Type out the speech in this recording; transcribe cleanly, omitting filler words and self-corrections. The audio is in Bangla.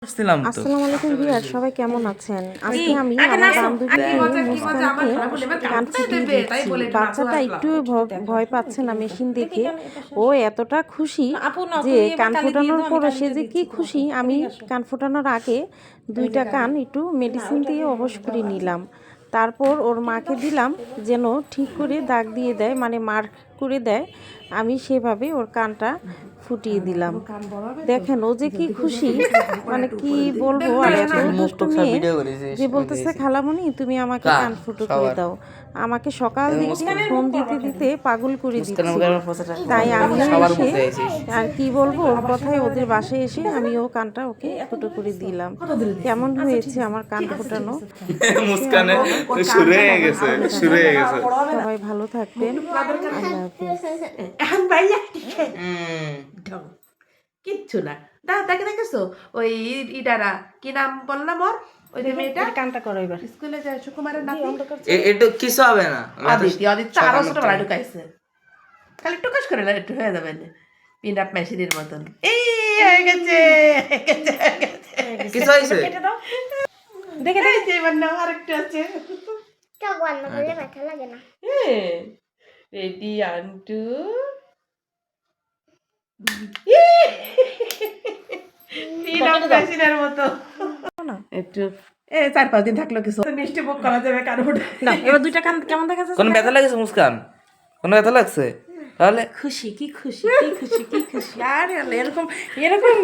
আসছিলাম তো। আসসালামু আলাইকুম ভিউয়ার, সবাই কেমন আছেন? আজকে আমি আমার বান্ধবীকে মুস্কানকে কান ফুটিয়ে দিচ্ছি। বাচ্চাটা একটু ভয় পাচ্ছে না মেশিন দেখে। ও এতটা খুশি যে কান ফোটানোর পরও সে যে কি খুশি। আমি কান ফোটানোর আগে দুইটা কান একটু মেডিসিন দিয়ে অবশ করে নিলাম। তারপর ওর মাকে দিলাম যেন ঠিক করে দাগ দিয়ে দেয়, মানে মার্ক করে দেয়। আমি সেভাবে ওর কানটা ফুটিয়ে দিলাম। দেখেন ও যে কি খুশি, মানে কি বলবো। আর এত দুষ্টু মেয়ে যে বলতেছে, খালামণি তুমি আমাকে কান ফুটো করে দাও। আমাকে সকাল থেকে ফোন দিতে দিতে পাগল করে দিচ্ছে। তাই আমি এসে আর কি বলবো, ওর কথায় ওদের বাসায় এসে আমি ও কানটা ওকে ফুটো করে দিলাম। কেমন হয়েছে আমার কান ফোটানো? মুস্কানে শুরু হয়ে গেছে, শুরু হয়ে গেছে। সবাই ভালো থাকবেন, আল্লাহ হাফিজ। এখন বাইরে ঢং কিচ্ছু না। তাকে দেখেছো ওই ইডারা কি নাম বললাম ওর, ওই যে মেয়েটা কানটা করো এবার। স্কুলে যায় সুকুমারের নাতি একটু কিছু হবে না। অদিতি, অদিতি তো আরো ছোটবেলা ঢুকাইছে, খালি টুকাস করে একটু হয়ে যাবে পিন আপ মেশিনের মতন। এই হয়ে গেছে, কিছু হয়েছে? দেখে দেখেছি এবার নাও আরেকটা আছে। চক রান্না করলে ব্যথা লাগে না। রেডি আন্টু পিন আপ মেশিনের মতো একটু 4-5 দিন থাকলো কিছু মিষ্টি মুখ করা যাবে কারো না, এবার দুইটা কান কেমন দেখা যাচ্ছে? কোনো ব্যথা লাগছে মুস্কান? কোনো ব্যথা লাগছে? তাহলে খুশি, কি খুশি, কি খুশি, কি খুশি। আর এরকম এরকম